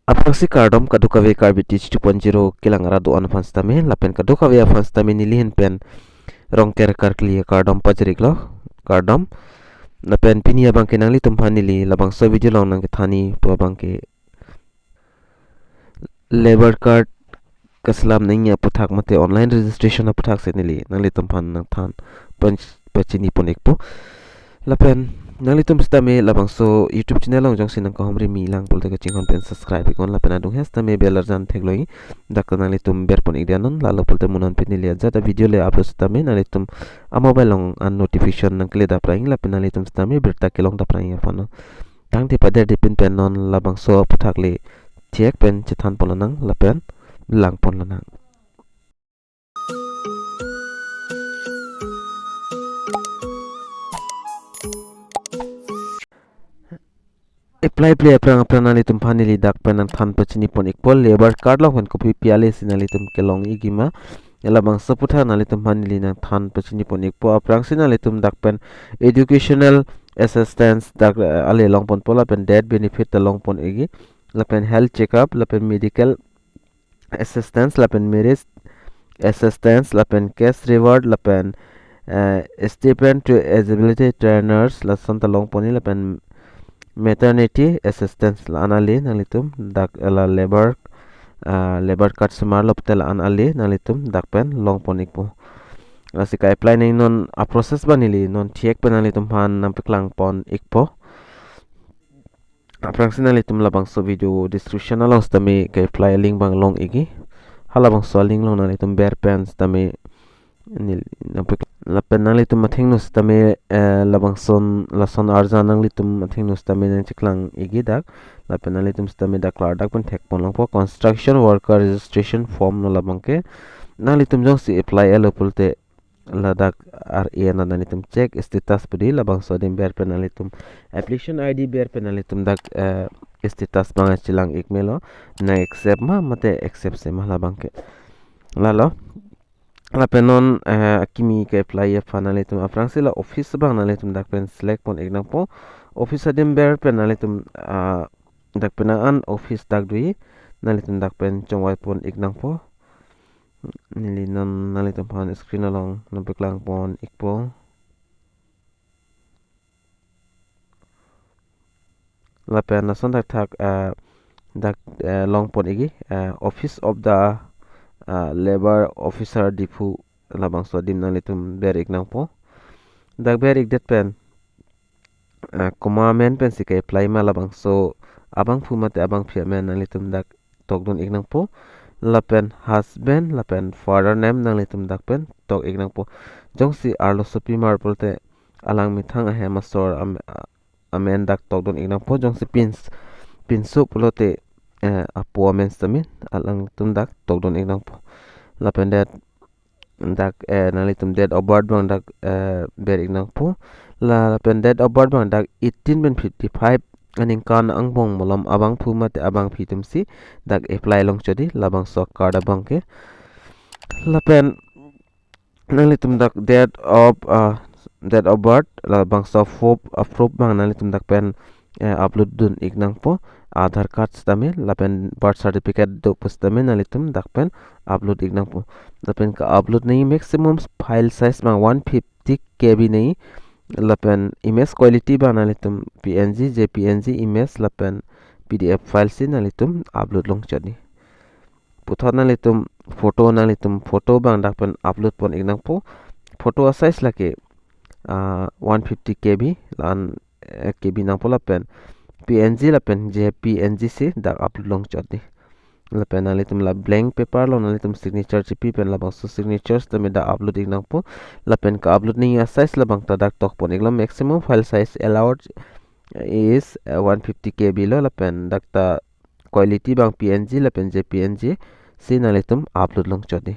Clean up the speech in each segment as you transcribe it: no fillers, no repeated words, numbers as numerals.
Aprangsi kardom kadukawe Karbi teach 2.0 kilang radu an fanstame lapen kadukawe fanstame nilihin pen rong ter karkli kardom pajrik lo kardom lapen pinia bangke nangli tumpanili labang so video long nang thani to bangke labor card kaslam ningya puthak mate online registration puthak se nili nangli tumpan nang than pachini ponekpo lapen nangli tum stame labang so YouTube channel long jong sinang ko homri mi lang pul teke chingon pen subscribe ikon lapen adung hes tame belar jan thegloi dak nangli tum ber pon igdanon lalo pul te munon pen nili jada video le upload stame nangli tum a mobile long an notification nang kle da praing lapen nangli tum stame berta kelong da praing afano tang ti pader dipin pen non labang so puthak le thiek pen chithan polonang lapen lang pon lanang apply play aprang nali tum phanili dak penang than pachini pon ikpol labor card long kopi piale sinali tum kelong igima labang saputha nali tum phanili nang than pachini pon ikpo aprang sinali tum dak pen educational assistance dak ale long pon pola pen dead benefit ta long pon igi lapen health checkup lapen medical assistance lapen marriage assistance lapen cash reward lapen stipend to eligibility trainers la santa long poni lapen maternity assistance la anali nalitum dak la labor card semar loptel anali nalitum dak pen long ponik po asika apply nei non a process banili non thiek penalitum han nam peklang pon ikpo approximately tum labang so video description along stami ke apply link bang long igi halabang so link long nalitum bear pens tami nil nampek lapen nang litum mathing nus tame labang son lason arja nang litum mathing nus tame nang chiklang igi dak lapen nang litum stame dak lar dak pun thek pon long po construction worker registration form no labang ke nang litum jong si apply elo pulte ladak re na nang litum check status pudi labang so dim ber pen nang litum application id ber pen nang litum dak status bang chilang ikmelo na accept ma mate accept se ma labang ke lalo lapenon kimi ke apply ya fanale tum aprang sila office bang nale tum dak pen select pon eknang po office adim ber pen nale tum dak penaan office dak dui nale tum dak pen chongwai pon eknang po nili non nale tum pan screen along nampek lang pon ikpo lapen nason dak thak dak long pon igi office of the labor officer dipu labang so dim nang litum berik nang po dak berik det pen men pen sike apply ma labang so abang pu mate abang phia men nang litum dak tok don ik nang po lapen husband lapen father name nang litum dak pen tok ik nang po jong si arlo sopi mar polte alang mi thang a he masor amen dak tok don ik nang po jong si pinsu pulote apo men stamin alang tum dak tok don ik nang po lapen det dak nalitum dead obard bang dak berik nang po lapen dead obard bang dak 18.55 aning kan angbong molom abang phu mate abang phitum si dak apply long chodi labang sok card abang ke lapen nalitum dak dead of birth labang sok fob approve bang nalitum dak pen upload dun ignang po Aadhaar card stamil lapen birth certificate do pustamil nalitum dak pen upload ignang po lapen ka upload nahi maximum file size bang 150 KB nahi lapen image quality bang nalitum PNG JPNG image lapen PDF file si nalitum upload long chadi puthot nalitum photo bang dak pen upload pon ignang po photo size lake 150 KB lan KB nang po lapen PNG lapen JPNG si dak upload long chadi lapen nalitum la blank paper lo nalitum signature chipi pen labang so signatures tame da upload ignang po lapen ka upload ni size labang ta dak tok pon iglam maximum file size allowed is 150 KB lo lapen dak ta quality bang PNG lapen JPNG si nalitum upload long chadi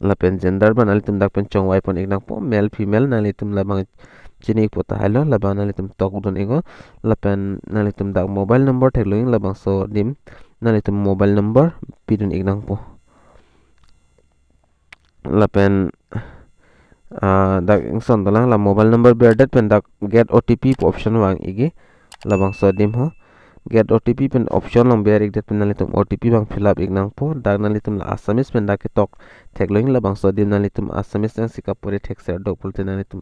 lapen gender ban nalitum dak pen chongwai pon ignang po male female nalitum labang chini po ta hello labang nalitum tok don ego lapen nalitum dak mobile number thekloing labang so dim nalitum mobile number pidun ignang po lapen dak ingson dalang la mobile number berdet pen dak get OTP po option wang igi labang so dim ho get OTP pen option long bear igdet pen nalitum OTP bang fill up ignang po dak nalitum la Assamese pen dak tok thekloing la bang so dim nalitum Assamese ang sikapore thek ser dok pulte nalitum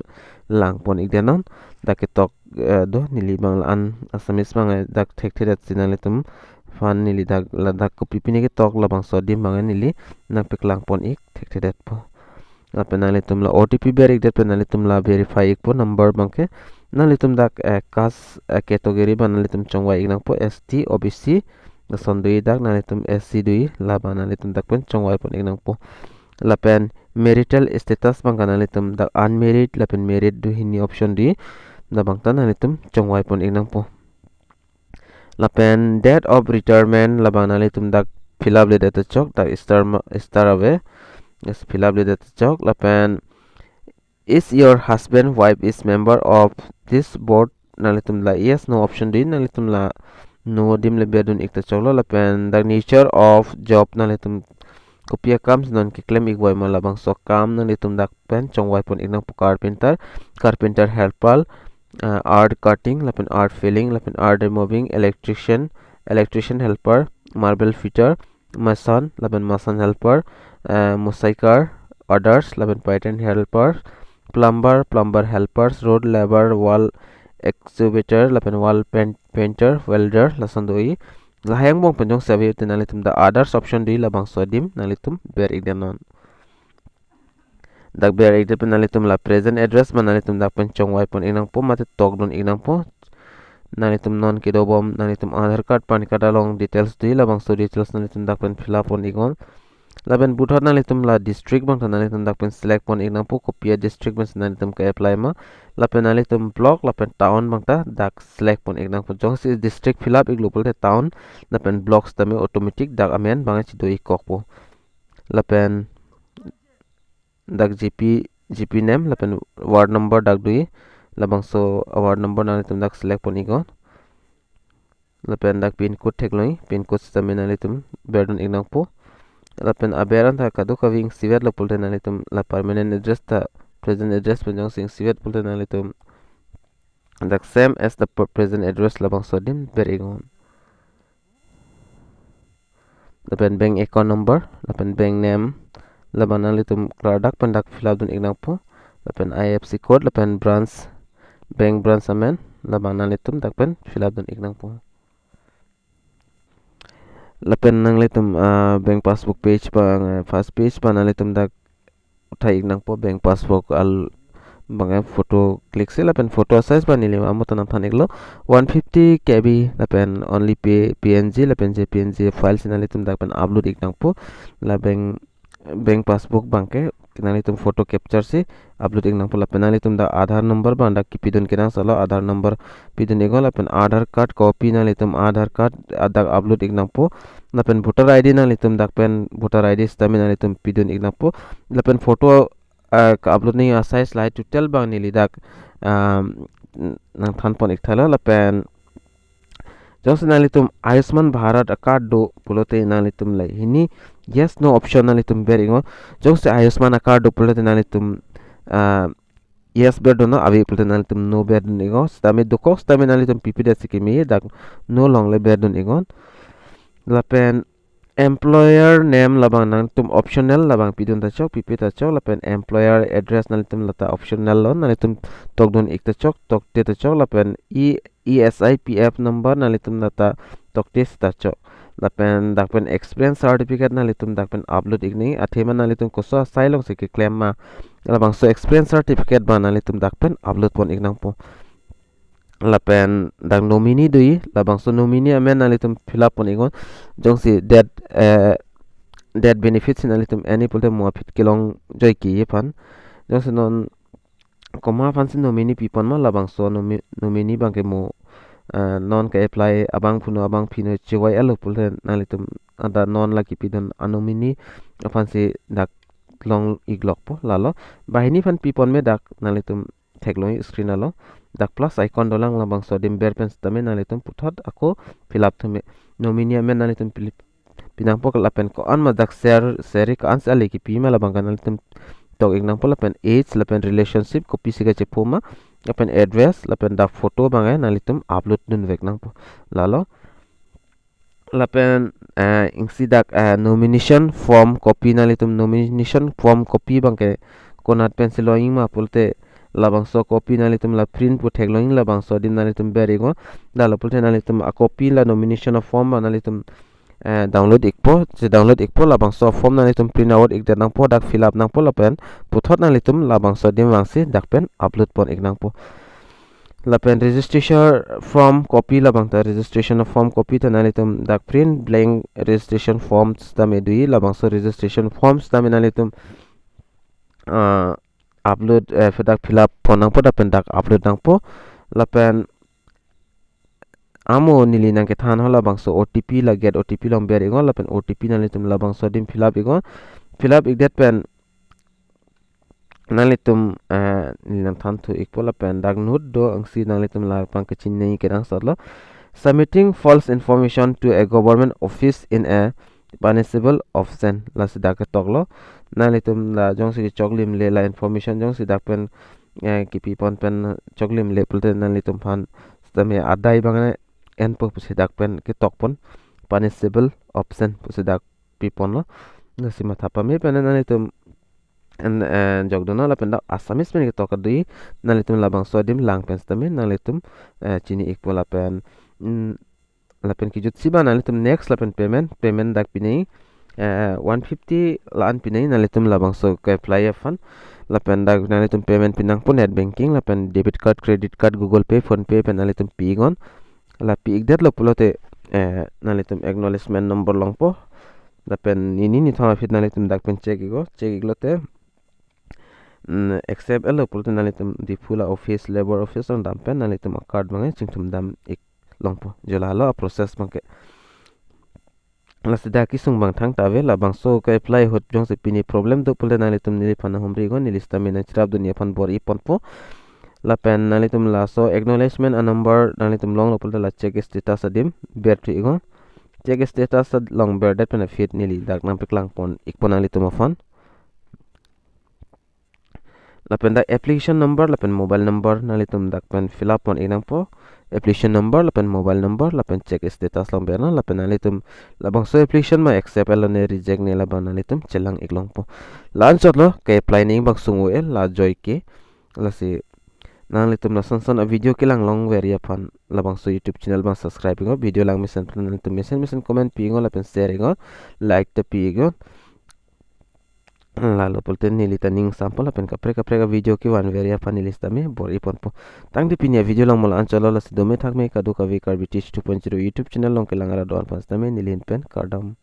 lang pon igdenon dak tok do nili bang an Assamese bang dak thek thirat sinalitum fan nili dak la dak ko pipini ke tok la bang so dim bang nili nak peklang pon ik thek thirat po la penalitum la OTP bear igdet penalitum la verify ik po number bangke nalitum dak kas category ban nalitum chongwa ignang po ST OBC na sondui dak nalitum SC dui la ban nalitum dak pen chongwa pon ignang po la pen marital status bang nalitum dak unmarried la pen married du hini option di na bang tan nalitum chongwa pon ignang po la pen date of retirement la ban nalitum dak fill up le data chok dak star away yes fill up le data chok la pen is your husband wife is member of this board nalitum la yes no option din nalitum la no dim le bedun ikta choklo la pen the nature of job nalitum kopia comes non ki claim ik boy mala bang so kam nalitum dak pen chongwai pon iknang carpenter helper art cutting la pen art filling la pen art removing electrician helper marble fitter mason la pen mason helper mosaikar others la pen pattern helper plumber helpers road labor wall excavator lapen wall painter welder lasan doi lahayang bong penjong sabi tinalitum da others option di labang sodim nalitum ber igdanon dak ber igde penalitum la present address manalitum dak penchong wai pon inang po mate tok don inang po nalitum non kidobom nalitum Aadhaar card pan card along details di labang so details nalitum dak pen fill up on igon laben buthor nalitum la district bang nalitum dak pen select pon ignang po kopia district bang nalitum ka apply ma lapen nalitum block lapen town bang ta dak select pon ignang po jong si district fill up iglopol te town lapen blocks tame automatic dak amen bang chi doi kok po lapen dak gp name lapen ward number dak doi labang so ward number nalitum dak select pon igon lapen dak pin code thekloi pin code tame nalitum berdon ignang po lapen aberan ta kadu kawing sivet la pulte nalitum la permanent address ta present address penjong sing sivet pulte nalitum dak same as the present address labang sodim beringon lapen bank account number lapen bank name laban nalitum kladak pendak fill up dun ignang po lapen IFC code lapen bank branch amen laban nalitum dak pen fill up dun ignang po lapen nang litum bank passbook page bang first page pa nalitum dak uthai ignang po bank passbook al bang photo click se lapen photo size ba nilim amotanam thaniglo 150 kb lapen only png lapen jpng file sinalitum dak pen upload ignang po la bank passbook bangke nalitum photo capture se upload ignang po lapen nalitum da Aadhaar number bang dak kipidun kinang salo Aadhaar number pidun igol lapen Aadhaar card copy nalitum Aadhaar card dak upload ignang po lapen voter id nalitum dak pen voter id stamin nalitum pidun ignang po lapen photo ka upload ni size slide total bang nili dak nang than pon ikthala lapen jong nalitum Ayushman Bharat card do pulote nalitum lai hini yes no option nalitum beringo jong se Ayushman card do pulote nalitum yes ber do no abi pulote nalitum no ber dun igo stami do cox stami nalitum ppd sikimi dak no long le ber dun igon lapen employer name labang nalitum optional labang pidun ta chok pp ta chok lapen employer address nalitum lata optional lon nalitum tok dun ik ta chok tok te ta chok lapen ESIPF number nalitum lata tok tes ta chok lapen dakpen experience certificate nalitum dakpen upload igni athema nalitum koso sailong se ki claim ma labang so experience certificate ba nalitum dakpen upload pon ignang po lapen dak nominee dui labang so nominee amen nalitum fill up pon igon jong si that benefits nalitum any pulte mo fit kilong joy ki pan jong si non koma fan si nominee pipon ma labang so nominee bang ke mo non ka apply abang puno abang pino chiwai alo pulte nalitum ada non laki pidon anomini fan si dak long iglok po lalo bahini fan pipon me dak nalitum thekloi screen alo dak plus icon dolang labang so dim ber pen stame nalitum puthot ako fill up thume nominee men nalitum pinang po lapen ko an ma dak share ka ans ali ki pima labang nalitum tok example lapen age lapen relationship ko pisiga che poma lapen address lapen dak photo bang nalitum upload dun vek nang po lalo lapen ingsidak nomination form copy nalitum nomination form copy bangke konat pencil loing ma pulte labangso copy nalitum la print puthek loing labangso dim nalitum berigo dalo pulte nalitum a copy la nomination of form nalitum download ikpo je download ikpo labangso form nalitum print out ikdat nangpo dak fill up nangpo lapen puthot nalitum labangso dim wangsi dakpen upload pon ik nangpo lapen registration form copy labang ta registration form copy ta nalitum dak print blank registration forms ta medui labang so registration forms ta nalitum upload fedak fill up ponang po dapen dak upload nang po lapen amo nili nang ke than hola bang so OTP la get OTP long ber igon lapen OTP nalitum labang so dim fill up igon fill up ik det pen nalitum nilang thantu ikpola pen dag nut do angsi nalitum la pang kechin nei kedang satlo submitting false information to a government office in a punishable offense la sidak toklo nalitum la jong si choklim le la information jong si dak pen kipi pon pen choklim le pulte nalitum phan stame adai bangane en po sidak pen ki tok pon punishable offense sidak pipon lo nasima thapa me pen nalitum and jogdona la penda asamis men to kadui nalitum labang sodim lang pen stame nalitum chini ikpo la pen la pen kijut siba nalitum next la pen payment dak pinai 150 lan pinai nalitum labang so ke apply fan la pen dak nalitum payment pinang pun net banking la pen debit card credit card google pay phone pay pen nalitum pigon la pi ikdet lo pulote nalitum acknowledgement number long po la pen ini thama fit nalitum dak pen check iglote accept elo pulte nalitum di fula office labor office on dampen nalitum card mangai chingtum dam ik longpo jola lo process bangke la sida ki sung bang thang tawe la bang so ka apply hot jong se pini problem do pulte nalitum nili phana humri go nilista me na chirab dunia phan bor i ponpo la pen nalitum la so acknowledgement a number nalitum long lo pulte la check status adim ber tu igo check status long ber dat pen fit nili dak nam piklang pon ikpon nalitum phone lapen dak application number lapen mobile number nalitum dak pen fill up on inang po application number lapen mobile number lapen check status long berna lapen nalitum labang so application ma accept elo ne reject ne labang nalitum chelang iklong po lan chot lo ke apply ning bang sungu el la joy ke la si nalitum na son a video ke lang long veria pan labang so youtube channel bang subscribe ngo video lang misen nalitum misen comment pi ngo lapen share ngo like te pi ngo lalu pulte nili taning sampel apen kapre ka video ki wan veria panelista me bor ipon po tang di pinya video lang mola anchalo la sidome thak me kadu kavi Karbi teach 2.0 youtube channel long ke langara don pas tame nilin pen kardom